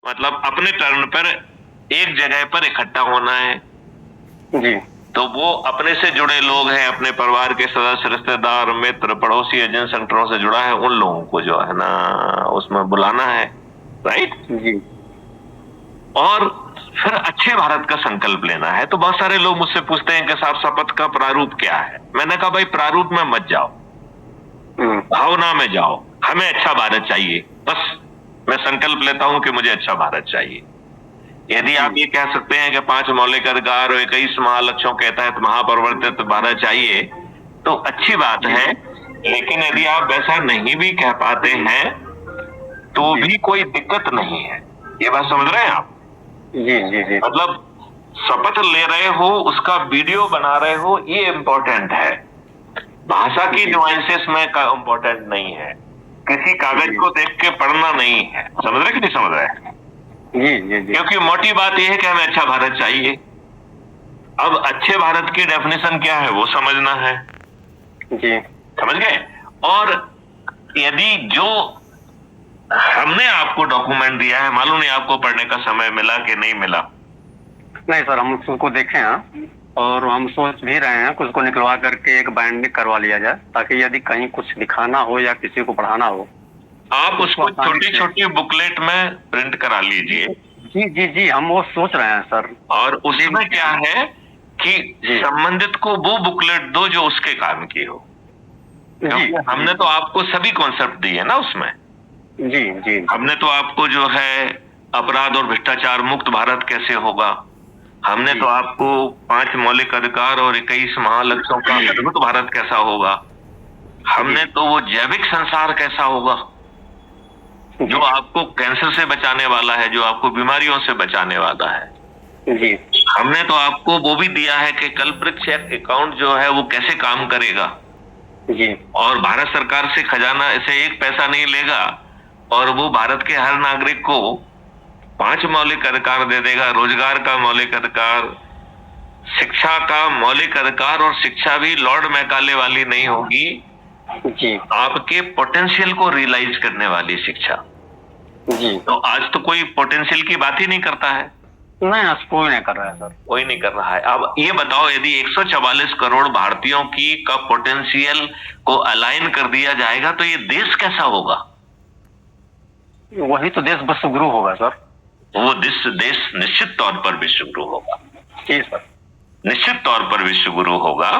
मतलब अपने टर्न पर एक जगह पर इकट्ठा होना है जी। तो वो अपने से जुड़े लोग हैं, अपने परिवार के सदस्य, रिश्तेदार, मित्र, पड़ोसी, जिन संगठनों से जुड़ा है उन लोगों को जो है ना उसमें बुलाना है, राइट। जी। और फिर अच्छे भारत का संकल्प लेना है। तो बहुत सारे लोग मुझसे पूछते हैं कि साहब शपथ का प्रारूप क्या है। मैंने कहा भाई प्रारूप में मत जाओ, भावना में जाओ। हमें अच्छा भारत चाहिए, बस मैं संकल्प लेता हूं कि मुझे अच्छा भारत चाहिए। यदि आप ये कह सकते हैं कि 5 मौलिक अधिकार और 21 महालक्ष्यों के तहत महापरिवर्तित भारत चाहिए तो अच्छी बात है, लेकिन यदि आप वैसा नहीं भी कह पाते हैं तो भी कोई दिक्कत नहीं है। ये बात समझ रहे हैं आप? जी जी जी। मतलब शपथ ले रहे हो, उसका वीडियो बना रहे हो, ये इम्पोर्टेंट है। भाषा की न्यूएंसेस में का इम्पोर्टेंट नहीं है, किसी कागज को देख के पढ़ना नहीं है। समझ रहे कि नहीं समझ रहे? जी जी जी। क्योंकि मोटी बात यह है कि हमें अच्छा भारत चाहिए। अब अच्छे भारत की डेफिनेशन क्या है वो समझना है। जी। समझ गए? और यदि जो हमने आपको डॉक्यूमेंट दिया है, मालूम नहीं आपको पढ़ने का समय मिला कि नहीं मिला। नहीं सर, हम उसको देखे हैं और हम सोच भी रहे हैं कि उसको निकलवा करके एक बाइंडिंग करवा लिया जाए, ताकि यदि कहीं कुछ दिखाना हो या किसी को पढ़ाना हो आप उसको आसानी छोटी से। छोटी बुकलेट में प्रिंट करा लीजिए। जी जी जी, हम वो सोच रहे हैं सर। और उसमें क्या है कि संबंधित को वो बुकलेट दो जो उसके काम की हो, क्योंकि हमने तो आपको सभी कॉन्सेप्ट दिए ना उसमें। जी जी। हमने तो आपको जो है अपराध और भ्रष्टाचार मुक्त भारत कैसे होगा, हमने तो आपको 5 मौलिक अधिकार और 21 महालक्ष्यों का अद्भुत भारत कैसा होगा, हमने तो वो जैविक संसार कैसा होगा जो आपको कैंसर से बचाने वाला है, जो आपको बीमारियों से बचाने वाला है। जी। हमने तो आपको वो भी दिया है कि कल्पवृक्ष अकाउंट जो है वो कैसे काम करेगा। जी। और भारत सरकार से खजाना ऐसे एक पैसा नहीं लेगा और वो भारत के हर नागरिक को 5 मौलिक अधिकार दे देगा, रोजगार का मौलिक अधिकार, शिक्षा का मौलिक अधिकार। और शिक्षा भी लॉर्ड मैकाले वाली नहीं होगी, जी। आपके पोटेंशियल को रियलाइज करने वाली शिक्षा। जी। तो आज तो कोई पोटेंशियल की बात ही नहीं करता है। नहीं, आज कोई नहीं कर रहा है सर। कोई नहीं कर रहा है। अब ये बताओ, यदि 144 करोड़ भारतीयों की का पोटेंशियल को अलाइन कर दिया जाएगा तो ये देश कैसा होगा? वही तो देश विश्वगुरु होगा सर। वो देश निश्चित तौर पर विश्वगुरु होगा। जी सर। निश्चित तौर पर विश्वगुरु होगा।